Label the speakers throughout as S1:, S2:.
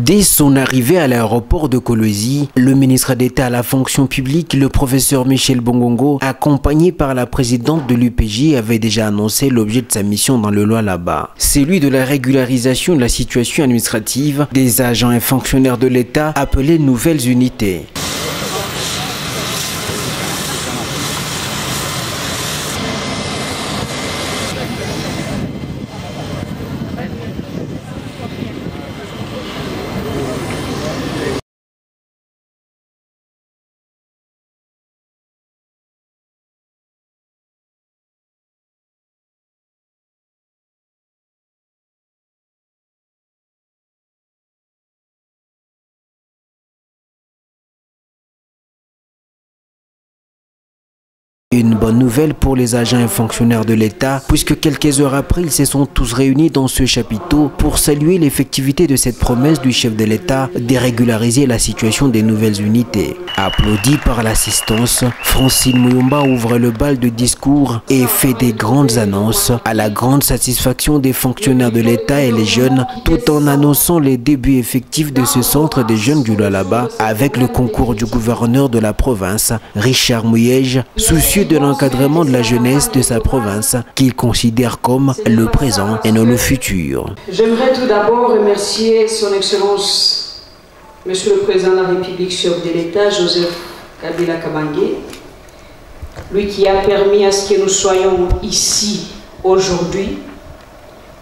S1: Dès son arrivée à l'aéroport de Kolwezi, le ministre d'État à la fonction publique, le professeur Michel Bongongo, accompagné par la présidente de l'UPJ, avait déjà annoncé l'objet de sa mission dans le Lualaba. Celui de la régularisation de la situation administrative des agents et fonctionnaires de l'État appelés nouvelles unités. Une bonne nouvelle pour les agents et fonctionnaires de l'État, puisque quelques heures après, ils se sont tous réunis dans ce chapiteau pour saluer l'effectivité de cette promesse du chef de l'État de régulariser la situation des nouvelles unités. Applaudi par l'assistance, Francine Muyumba ouvre le bal de discours et fait des grandes annonces à la grande satisfaction des fonctionnaires de l'État et les jeunes, tout en annonçant les débuts effectifs de ce centre des jeunes du Lualaba avec le concours du gouverneur de la province, Richard Mouyej, soucieux de l'encadrement de la jeunesse de sa province qu'il considère comme le présent et non le futur.
S2: J'aimerais tout d'abord remercier son Excellence, Monsieur le Président de la République, chef de l'État, Joseph Kabila Kabange, lui qui a permis à ce que nous soyons ici aujourd'hui,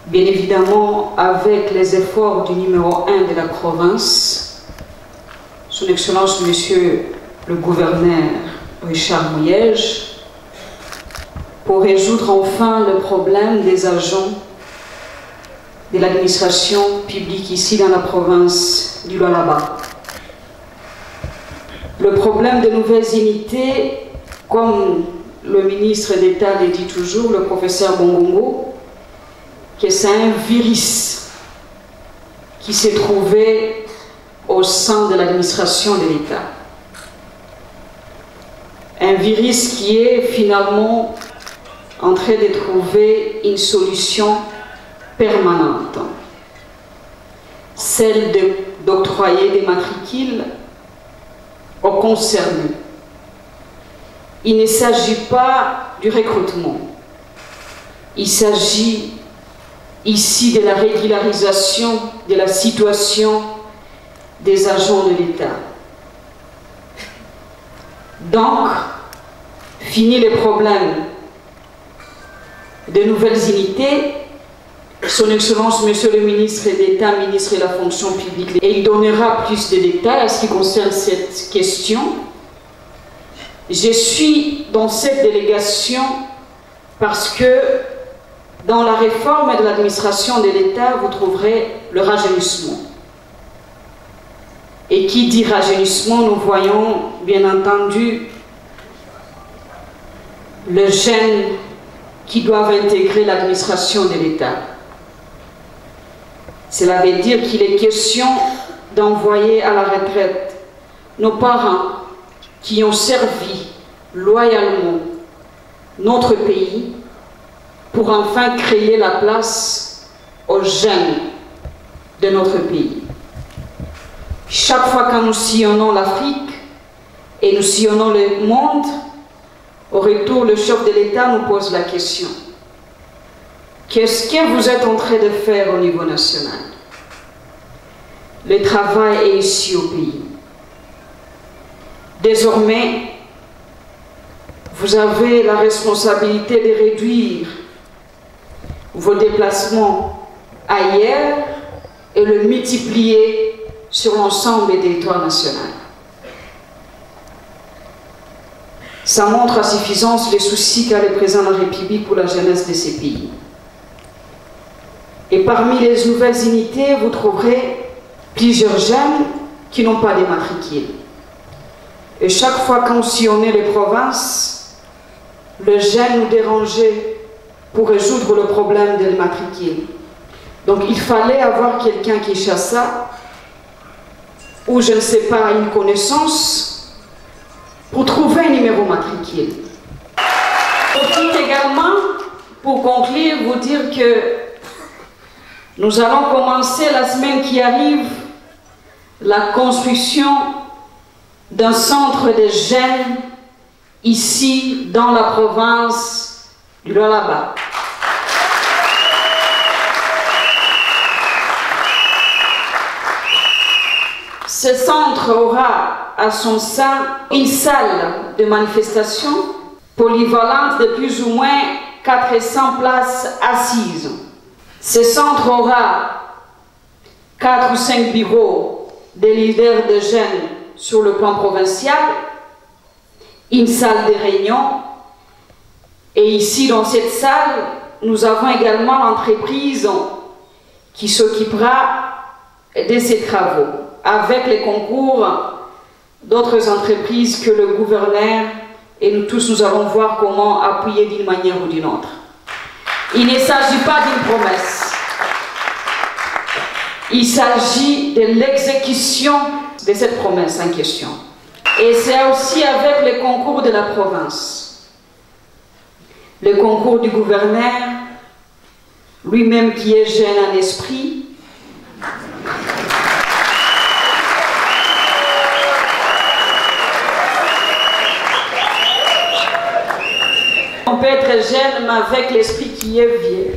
S2: bien évidemment avec les efforts du numéro 1 de la province, son Excellence Monsieur le Gouverneur Richard Mouyej, pour résoudre enfin le problème des agents de l'administration publique ici dans la province du Lualaba. Le problème des nouvelles unités, comme le ministre d'État le dit toujours, le professeur Bongongo, que c'est un virus qui s'est trouvé au sein de l'administration de l'État. Un virus qui est finalement en train de trouver une solution permanente, celle d'octroyer des matricules aux concernés. Il ne s'agit pas du recrutement, il s'agit ici de la régularisation de la situation des agents de l'État. Donc, fini les problèmes de nouvelles unités, son Excellence, Monsieur le ministre d'État, ministre de la fonction publique, et il donnera plus de détails à ce qui concerne cette question. Je suis dans cette délégation parce que dans la réforme de l'administration de l'État, vous trouverez le rajeunissement. Et qui dit rajeunissement, nous voyons bien entendu les jeunes qui doivent intégrer l'administration de l'État. Cela veut dire qu'il est question d'envoyer à la retraite nos parents qui ont servi loyalement notre pays pour enfin créer la place aux jeunes de notre pays. Chaque fois que nous sillonnons l'Afrique et nous sillonnons le monde, au retour, le chef de l'État nous pose la question: qu'est-ce que vous êtes en train de faire au niveau national? Le travail est ici au pays. Désormais, vous avez la responsabilité de réduire vos déplacements ailleurs et le multiplier sur l'ensemble des territoires nationaux. Ça montre à suffisance les soucis qu'a le président de la République pour la jeunesse de ces pays. Et parmi les nouvelles unités, vous trouverez plusieurs jeunes qui n'ont pas de matricule. Et chaque fois qu'on sillonnait les provinces, le jeune nous dérangeait pour résoudre le problème de matricule. Donc il fallait avoir quelqu'un qui chasse ça, ou je ne sais pas, une connaissance, pour trouver un numéro matricule. Je veux également, pour conclure, vous dire que nous allons commencer la semaine qui arrive la construction d'un centre de jeunes ici dans la province du Lualaba. Ce centre aura à son sein une salle de manifestation polyvalente de plus ou moins 400 places assises. Ce centre aura 4 ou 5 bureaux des leaders de jeunes sur le plan provincial, une salle de réunion, et ici dans cette salle, nous avons également l'entreprise qui s'occupera de ces travaux, avec les concours d'autres entreprises que le gouverneur et nous tous, nous allons voir comment appuyer d'une manière ou d'une autre. Il ne s'agit pas d'une promesse. Il s'agit de l'exécution de cette promesse en question. Et c'est aussi avec le concours de la province. Le concours du gouverneur, lui-même qui est jeune en esprit, on peut être jeune, mais avec l'esprit qui est vieux.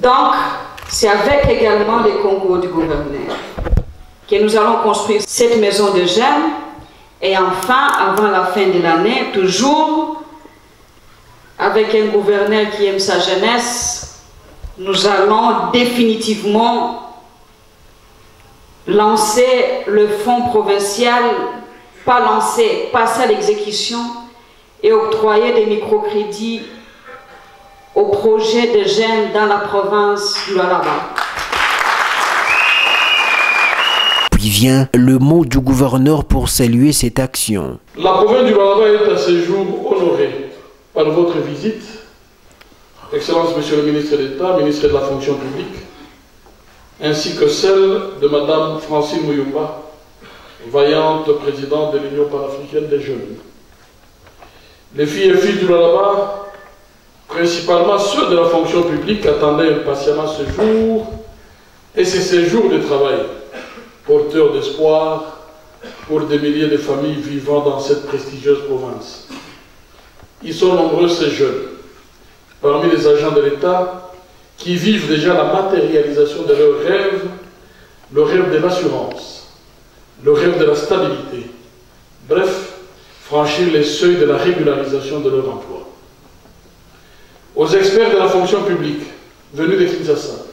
S2: Donc, c'est avec également les concours du gouverneur que nous allons construire cette maison de jeunes. Et enfin, avant la fin de l'année, toujours avec un gouverneur qui aime sa jeunesse, nous allons définitivement lancer le fonds provincial, pas lancer, passer à l'exécution et octroyer des microcrédits aux projets de jeunes dans la province du Lualaba.
S1: Puis vient le mot du gouverneur pour saluer cette action.
S3: La province du Lualaba est à ce jour honorée par votre visite, Excellence Monsieur le ministre d'État, ministre de la fonction publique, ainsi que celle de Madame Francine Muyumba, vaillante présidente de l'Union panafricaine des jeunes. Les filles et fils du Lualaba, principalement ceux de la fonction publique, attendaient impatiemment ce jour et ces séjours de travail, porteurs d'espoir pour des milliers de familles vivant dans cette prestigieuse province. Ils sont nombreux ces jeunes, parmi les agents de l'État, qui vivent déjà la matérialisation de leurs rêves, le rêve de l'assurance, le rêve de la stabilité, bref, franchir les seuils de la régularisation de leur emploi. Aux experts de la fonction publique venus de Kinshasa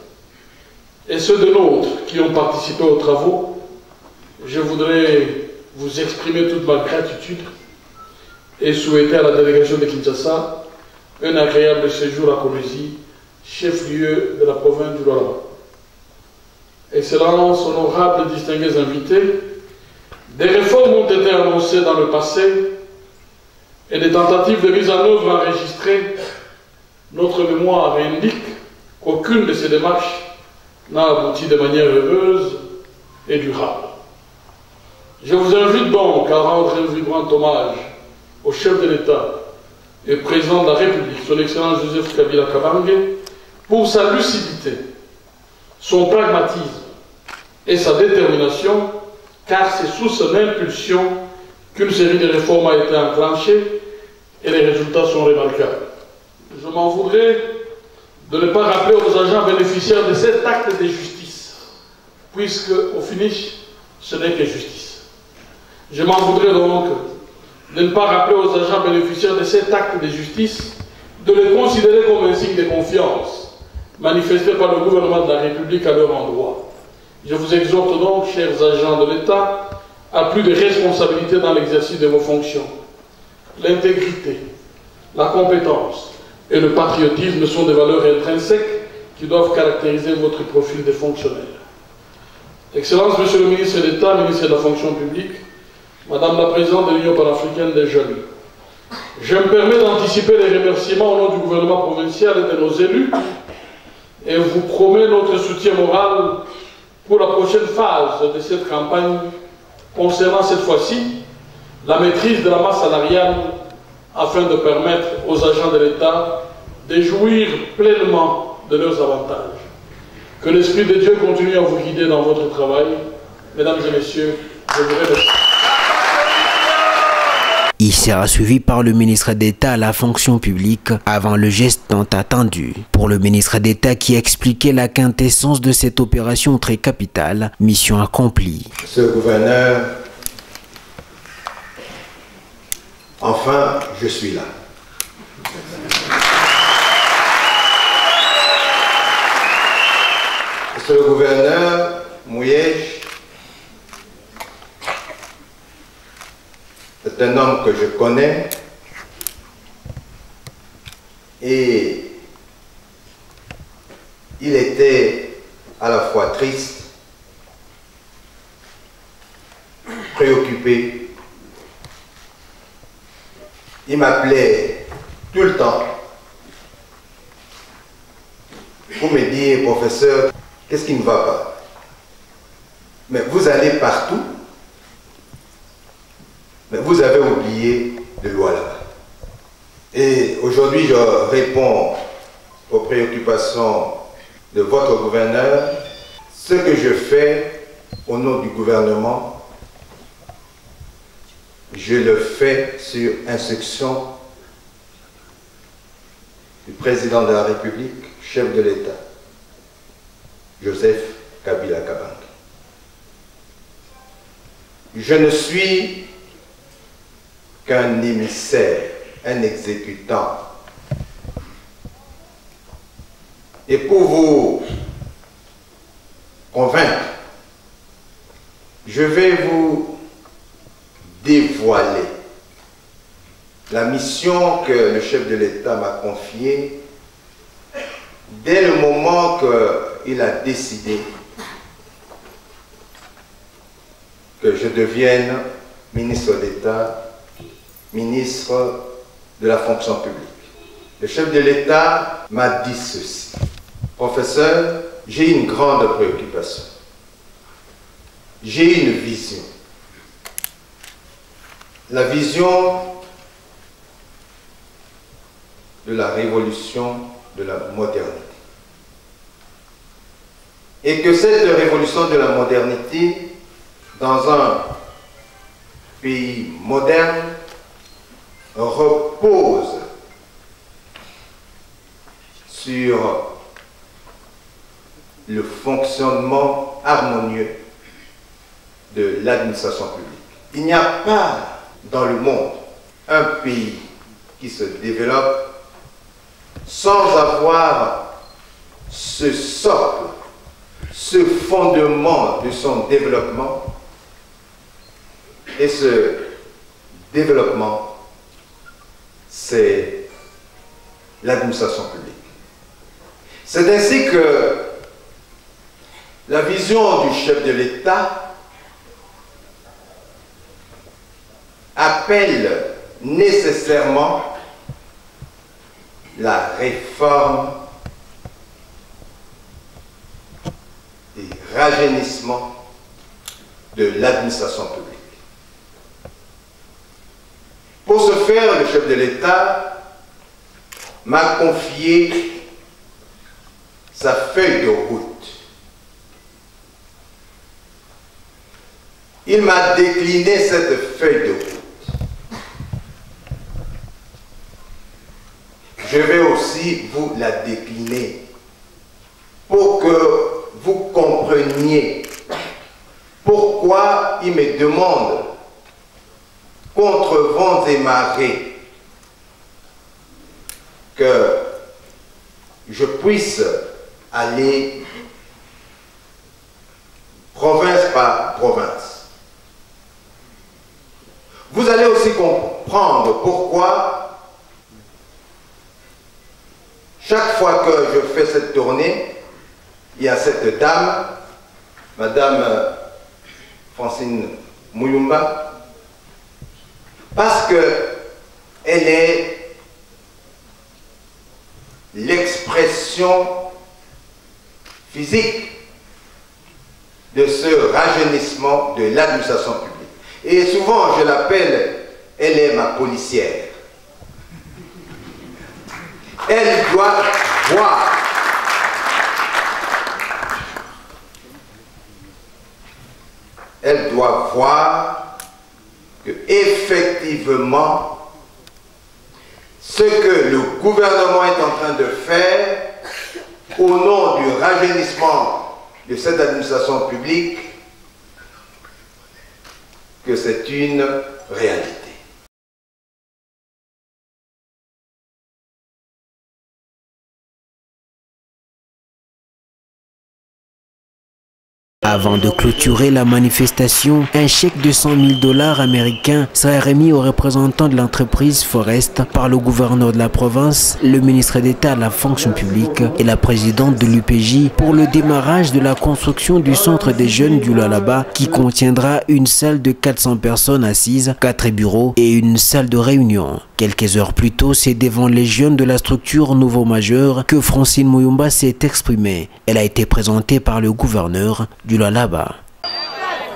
S3: et ceux de nôtres qui ont participé aux travaux, je voudrais vous exprimer toute ma gratitude et souhaiter à la délégation de Kinshasa un agréable séjour à Kolwezi, chef-lieu de la province du Lualaba. Excellences, honorables et distingués invités, des réformes ont été annoncées dans le passé et des tentatives de mise en œuvre enregistrées. Notre mémoire indique qu'aucune de ces démarches n'a abouti de manière heureuse et durable. Je vous invite donc à rendre un vibrant hommage au chef de l'État et président de la République, son Excellence Joseph Kabila Kabange, pour sa lucidité, son pragmatisme et sa détermination, car c'est sous son impulsion qu'une série de réformes a été enclenchée et les résultats sont remarquables. Je m'en voudrais de ne pas rappeler aux agents bénéficiaires de cet acte de justice, puisque au finish, ce n'est que justice. Je m'en voudrais donc de ne pas rappeler aux agents bénéficiaires de cet acte de justice de le considérer comme un signe de confiance manifesté par le gouvernement de la République à leur endroit. Je vous exhorte donc, chers agents de l'État, à plus de responsabilité dans l'exercice de vos fonctions. L'intégrité, la compétence et le patriotisme sont des valeurs intrinsèques qui doivent caractériser votre profil de fonctionnaire. Excellence, Monsieur le ministre d'État, ministre de la fonction publique, Madame la présidente de l'Union panafricaine des jeunes, je me permets d'anticiper les remerciements au nom du gouvernement provincial et de nos élus et vous promets notre soutien moral pour la prochaine phase de cette campagne concernant cette fois-ci la maîtrise de la masse salariale afin de permettre aux agents de l'État de jouir pleinement de leurs avantages. Que Que l'Esprit de Dieu continue à vous guider dans votre travail. Mesdames et messieurs, je vous remercie.
S1: Il sera suivi par le ministre d'État à la fonction publique avant le geste tant attendu. Pour le ministre d'État qui expliquait la quintessence de cette opération très capitale, mission accomplie.
S4: Monsieur le gouverneur, enfin, je suis là. Monsieur le gouverneur, Mouyej, c'est un homme que je connais et il était à la fois triste, préoccupé. Il m'appelait tout le temps pour me dire, professeur, qu'est-ce qui ne va pas? Mais vous allez partout. Mais vous avez oublié de loi là-bas. Et aujourd'hui, je réponds aux préoccupations de votre gouverneur. Ce que je fais au nom du gouvernement, je le fais sur instruction du président de la République, chef de l'État, Joseph Kabila Kabange. Je ne suis qu'un émissaire, un exécutant. Et pour vous convaincre, je vais vous dévoiler la mission que le chef de l'État m'a confiée dès le moment qu'il a décidé que je devienne ministre d'État, ministre de la fonction publique. Le chef de l'État m'a dit ceci. Professeur, j'ai une grande préoccupation. J'ai une vision. La vision de la révolution de la modernité. Et que cette révolution de la modernité, dans un pays moderne, repose sur le fonctionnement harmonieux de l'administration publique. Il n'y a pas dans le monde un pays qui se développe sans avoir ce socle, ce fondement de son développement. Et ce développement, c'est l'administration publique. C'est ainsi que la vision du chef de l'État appelle nécessairement la réforme et rajeunissement de l'administration publique. Pour ce faire, le chef de l'État m'a confié sa feuille de route. Il m'a décliné cette feuille de route. Je vais aussi vous la décliner pour que vous compreniez pourquoi il me demande, contre vents et marées, que je puisse aller province par province. Vous allez aussi comprendre pourquoi chaque fois que je fais cette tournée, il y a cette dame, Madame Francine Mouyumba, parce qu'elle est l'expression physique de ce rajeunissement de l'administration publique. Et souvent, je l'appelle, elle est ma policière. Elle doit voir elle doit voir que effectivement ce que le gouvernement est en train de faire au nom du rajeunissement de cette administration publique, que c'est une réalité.
S1: Avant de clôturer la manifestation, un chèque de 100 000 $ américains serait remis aux représentants de l'entreprise Forest par le gouverneur de la province, le ministre d'État à la fonction publique et la présidente de l'UPJ pour le démarrage de la construction du centre des jeunes du Lualaba qui contiendra une salle de 400 personnes assises, 4 bureaux et une salle de réunion. Quelques heures plus tôt, c'est devant les jeunes de la structure Nouveau Majeur que Francine Muyumba s'est exprimée. Elle a été présentée par le gouverneur du Lualaba.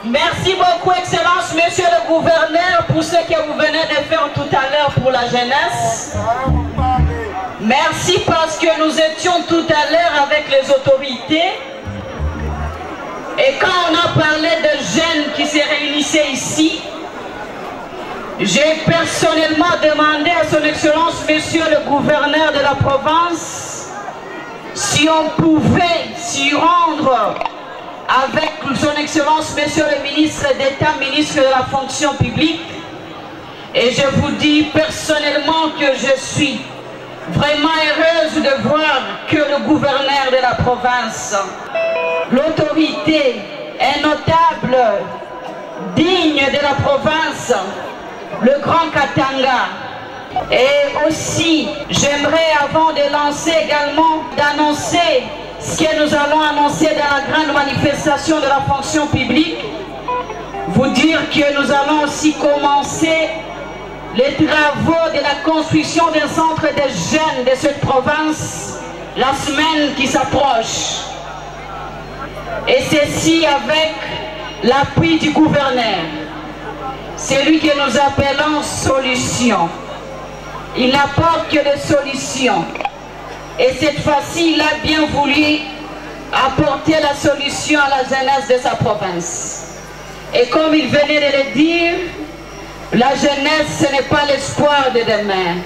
S2: Merci beaucoup, Excellence, Monsieur le Gouverneur, pour ce que vous venez de faire tout à l'heure pour la jeunesse. Merci parce que nous étions tout à l'heure avec les autorités. Et quand on a parlé de jeunes qui se réunissaient ici, j'ai personnellement demandé à son Excellence, Monsieur le Gouverneur de la province, si on pouvait s'y rendre avec son Excellence, Monsieur le Ministre d'État, Ministre de la Fonction publique. Et je vous dis personnellement que je suis vraiment heureuse de voir que le gouverneur de la province, l'autorité est notable, digne de la province, le Grand Katanga. Et aussi, j'aimerais, avant de lancer également, d'annoncer ce que nous allons annoncer dans la grande manifestation de la fonction publique, vous dire que nous allons aussi commencer les travaux de la construction d'un centre de jeunes de cette province la semaine qui s'approche. Et ceci avec l'appui du gouverneur. C'est lui que nous appelons solution. Il n'apporte que des solutions. Et cette fois-ci, il a bien voulu apporter la solution à la jeunesse de sa province. Et comme il venait de le dire, la jeunesse, ce n'est pas l'espoir de demain.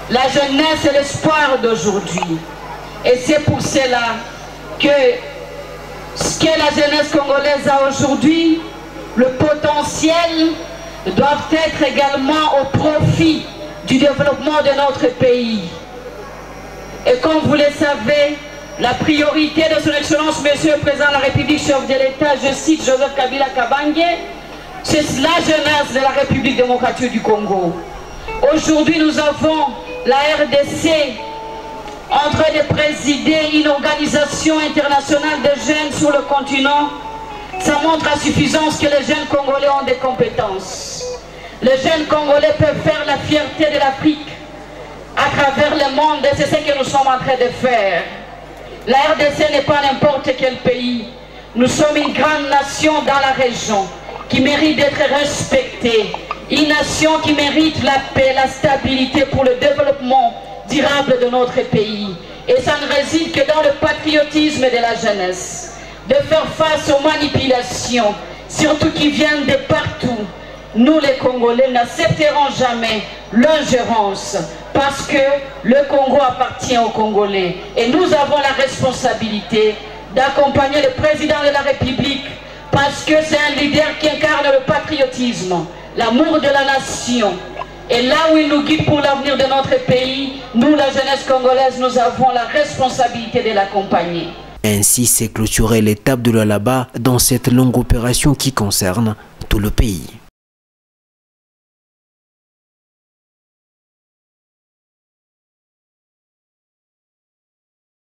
S2: La jeunesse, c'est l'espoir d'aujourd'hui. Et c'est pour cela que ce que la jeunesse congolaise a aujourd'hui, le potentiel, doit être également au profit du développement de notre pays. Et comme vous le savez, la priorité de son Excellence, Monsieur le Président de la République, chef de l'État, je cite Joseph Kabila Kabange, c'est la jeunesse de la République démocratique du Congo. Aujourd'hui, nous avons la RDC en train de présider une organisation internationale de jeunes sur le continent. Ça montre à suffisance que les jeunes Congolais ont des compétences. Les jeunes Congolais peuvent faire la fierté de l'Afrique à travers le monde, et c'est ce que nous sommes en train de faire. La RDC n'est pas n'importe quel pays. Nous sommes une grande nation dans la région qui mérite d'être respectée. Une nation qui mérite la paix, la stabilité pour le développement durable de notre pays. Et ça ne réside que dans le patriotisme de la jeunesse. De faire face aux manipulations, surtout qui viennent de partout. Nous les Congolais n'accepterons jamais l'ingérence parce que le Congo appartient aux Congolais. Et nous avons la responsabilité d'accompagner le président de la République parce que c'est un leader qui incarne le patriotisme, l'amour de la nation. Et là où il nous guide pour l'avenir de notre pays, nous, la jeunesse congolaise, nous avons la responsabilité de l'accompagner.
S1: Ainsi s'est clôturée l'étape de Lualaba dans cette longue opération qui concerne tout le pays.